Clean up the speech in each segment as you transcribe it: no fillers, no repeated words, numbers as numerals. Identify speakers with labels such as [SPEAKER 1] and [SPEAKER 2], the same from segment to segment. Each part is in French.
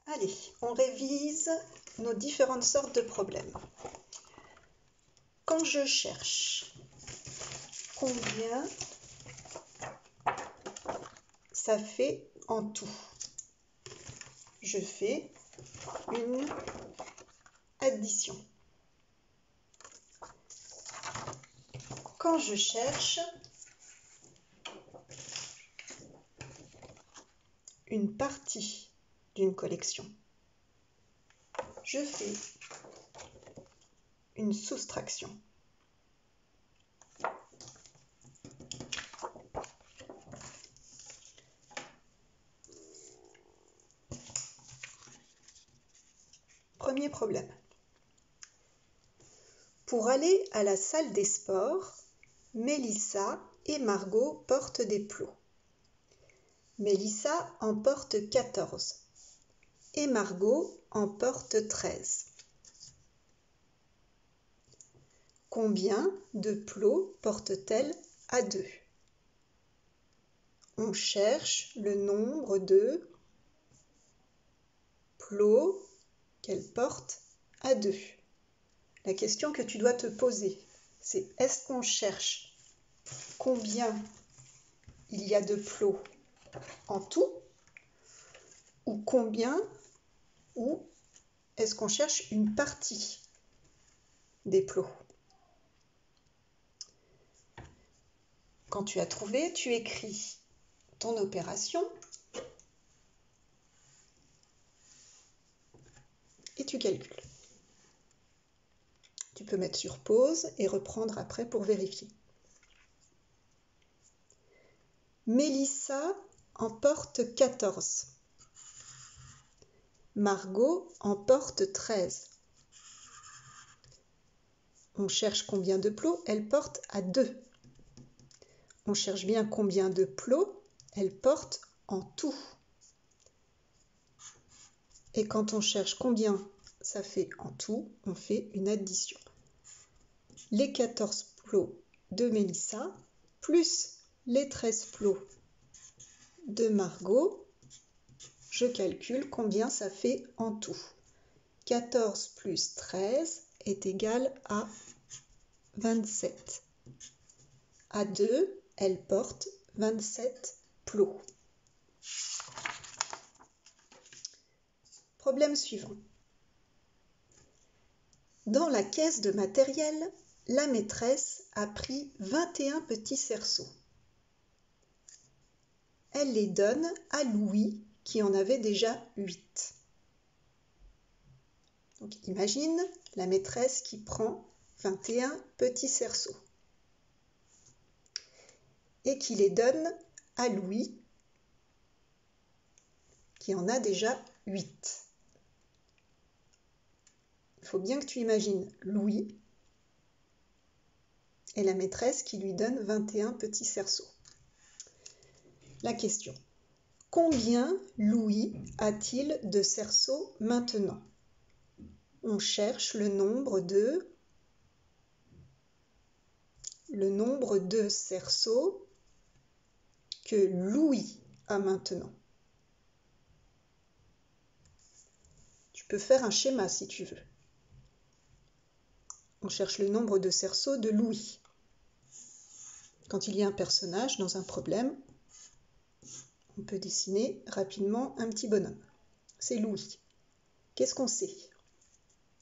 [SPEAKER 1] Allez, on révise nos différentes sortes de problèmes. Quand je cherche combien ça fait en tout, je fais une addition. Quand je cherche une partie d'une collection, je fais une soustraction. Premier problème. Pour aller à la salle des sports, Mélissa et Margot portent des plots. Mélissa en porte 14 et Margot en porte 13. Combien de plots porte-t-elle à deux? On cherche le nombre de plots qu'elle porte à deux. La question que tu dois te poser, c'est est-ce qu'on cherche combien il y a de plots en tout ou combien, ou est-ce qu'on cherche une partie des plots? Quand tu as trouvé, tu écris ton opération et tu calcules. Tu peux mettre sur pause et reprendre après pour vérifier. Mélissa en porte 14. Margot en porte 13. On cherche combien de plots elle porte à 2. On cherche bien combien de plots elle porte en tout. Et quand on cherche combien ça fait en tout, on fait une addition. Les 14 plots de Mélissa plus les 13 plots de Margot, je calcule combien ça fait en tout. 14 plus 13 est égal à 27. À 2, elle porte 27 plots. Problème suivant. Dans la caisse de matériel, la maîtresse a pris 21 petits cerceaux. Elle les donne à Louis qui en avait déjà 8. Donc imagine la maîtresse qui prend 21 petits cerceaux et qui les donne à Louis qui en a déjà 8. Il faut bien que tu imagines Louis et la maîtresse qui lui donne 21 petits cerceaux. La question. Combien Louis a-t-il de cerceaux maintenant? On cherche le nombre de cerceaux que Louis a maintenant. Tu peux faire un schéma si tu veux. On cherche le nombre de cerceaux de Louis. Quand il y a un personnage dans un problème, on peut dessiner rapidement un petit bonhomme. C'est Louis. Qu'est-ce qu'on sait?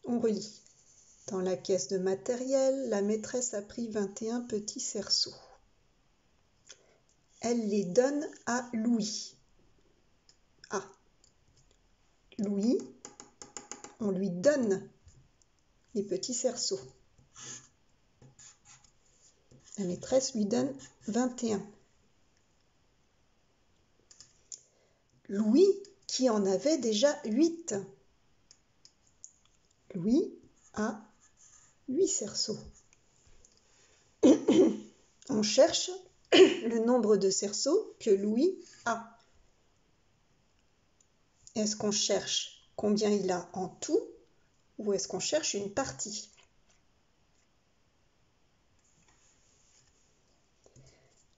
[SPEAKER 1] On relit. Dans la caisse de matériel, la maîtresse a pris 21 petits cerceaux. Elle les donne à Louis. Ah, Louis, on lui donne les petits cerceaux. La maîtresse lui donne 21. Louis, qui en avait déjà 8. Louis a 8 cerceaux. On cherche le nombre de cerceaux que Louis a. Est-ce qu'on cherche combien il a en tout ou est-ce qu'on cherche une partie?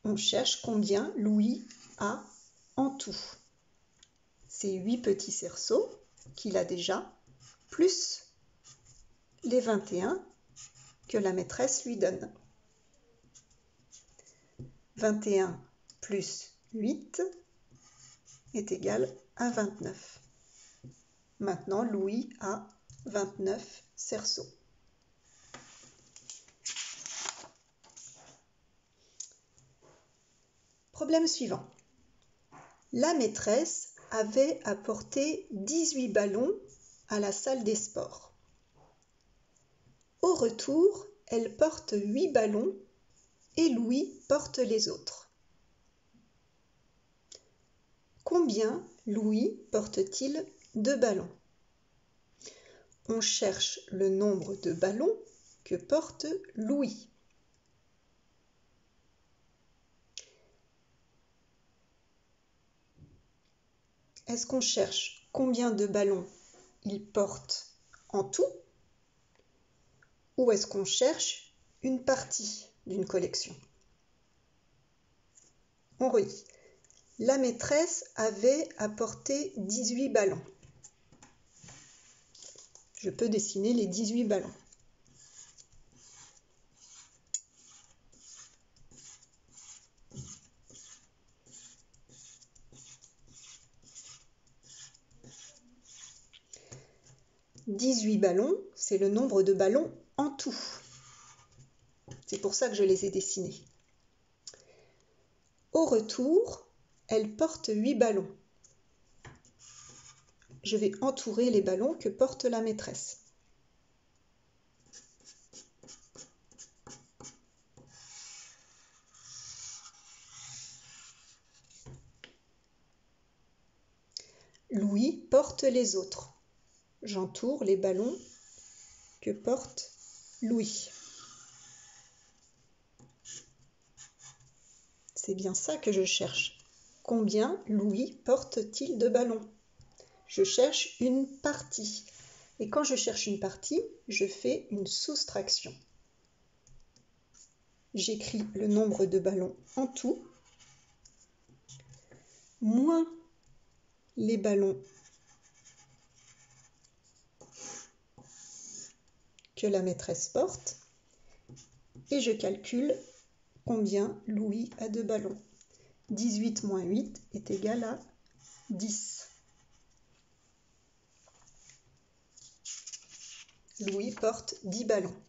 [SPEAKER 1] On cherche combien Louis a en tout. C'est 8 petits cerceaux. qu'il a déjà, plus les 21 que la maîtresse lui donne. 21 plus 8 est égal à 29. Maintenant, Louis a 29 cerceaux. Problème suivant. La maîtresse avait apporté 18 ballons à la salle des sports. Au retour, elle porte 8 ballons et Louis porte les autres. Combien Louis porte-t-il de ballons? On cherche le nombre de ballons que porte Louis. Est-ce qu'on cherche combien de ballons il porte en tout? Ou est-ce qu'on cherche une partie d'une collection? On relit. La maîtresse avait apporté 18 ballons. Je peux dessiner les 18 ballons. « 18 ballons, c'est le nombre de ballons en tout. C'est pour ça que je les ai dessinés. Au retour, elle porte 8 ballons. Je vais entourer les ballons que porte la maîtresse. Louis porte les autres. J'entoure les ballons que porte Louis. C'est bien ça que je cherche. Combien Louis porte-t-il de ballons? Je cherche une partie. Et quand je cherche une partie, je fais une soustraction. J'écris le nombre de ballons en tout, moins les ballons que la maîtresse porte, et je calcule combien Louis a de ballons. 18 moins 8 est égal à 10. Louis porte 10 ballons.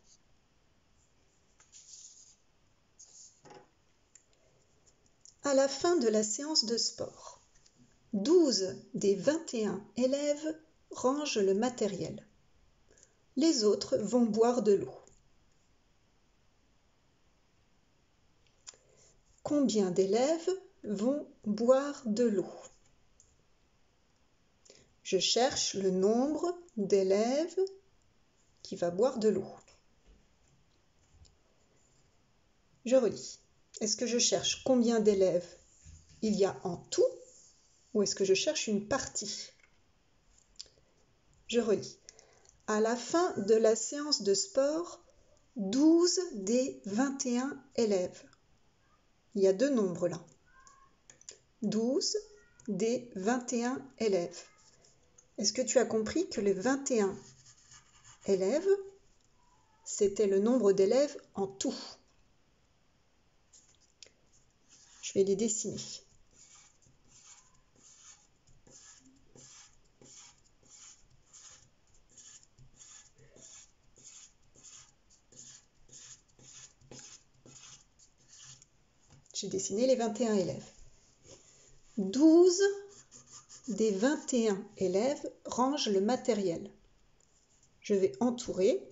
[SPEAKER 1] À la fin de la séance de sport, 12 des 21 élèves rangent le matériel. Les autres vont boire de l'eau. Combien d'élèves vont boire de l'eau? Je cherche le nombre d'élèves qui va boire de l'eau. Je relis. Est-ce que je cherche combien d'élèves il y a en tout ou est-ce que je cherche une partie? Je relis. À la fin de la séance de sport, 12 des 21 élèves. Il y a deux nombres là. 12 des 21 élèves. Est-ce que tu as compris que les 21 élèves, c'était le nombre d'élèves en tout? Je vais les dessiner. J'ai dessiné les 21 élèves. 12 des 21 élèves rangent le matériel. Je vais entourer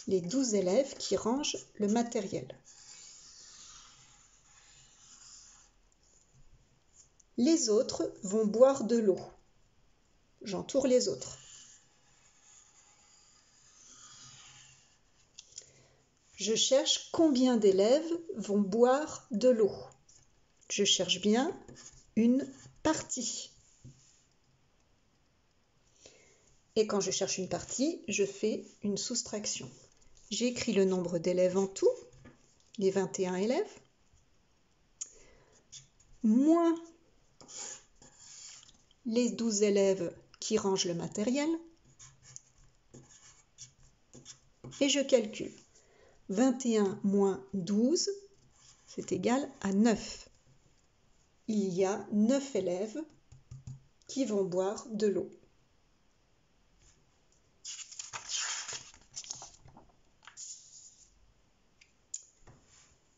[SPEAKER 1] les 12 élèves qui rangent le matériel. Les autres vont boire de l'eau. J'entoure les autres. Je cherche combien d'élèves vont boire de l'eau. Je cherche bien une partie. Et quand je cherche une partie, je fais une soustraction. J'écris le nombre d'élèves en tout, les 21 élèves, moins les 12 élèves qui rangent le matériel et je calcule. 21 moins 12, c'est égal à 9. Il y a 9 élèves qui vont boire de l'eau.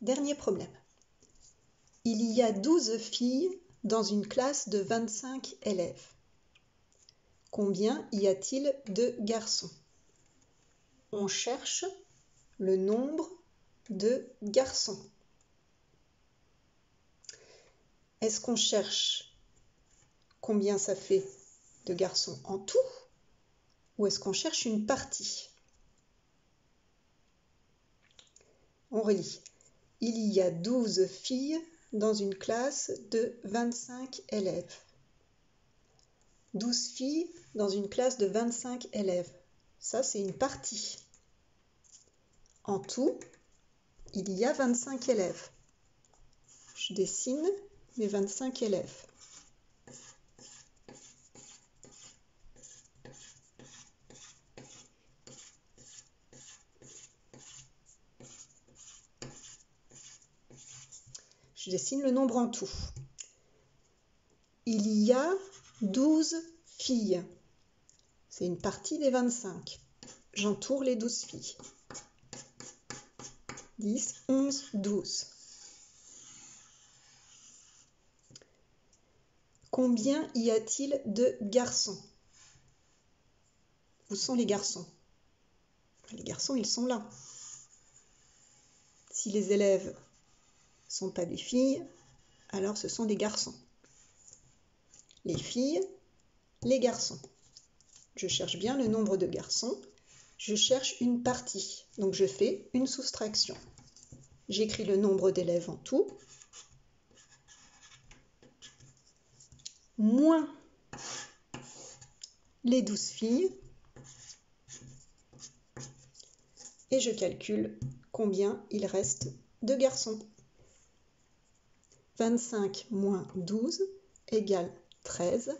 [SPEAKER 1] Dernier problème. Il y a 12 filles dans une classe de 25 élèves. Combien y a-t-il de garçons? On cherche le nombre de garçons. Est-ce qu'on cherche combien ça fait de garçons en tout ou est-ce qu'on cherche une partie? On relit. Il y a 12 filles dans une classe de 25 élèves. 12 filles dans une classe de 25 élèves. Ça, c'est une partie. En tout, il y a 25 élèves. Je dessine mes 25 élèves. Je dessine le nombre en tout. Il y a 12 filles. C'est une partie des 25. J'entoure les 12 filles. 10, 11, 12. Combien y a-t-il de garçons? Où sont les garçons? Les garçons, ils sont là. Si les élèves ne sont pas des filles, alors ce sont des garçons. Les filles, les garçons. Je cherche bien le nombre de garçons. Je cherche une partie. Donc je fais une soustraction. J'écris le nombre d'élèves en tout. Moins les 12 filles. Et je calcule combien il reste de garçons. 25 moins 12 égale 13.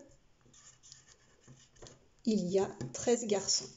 [SPEAKER 1] Il y a 13 garçons.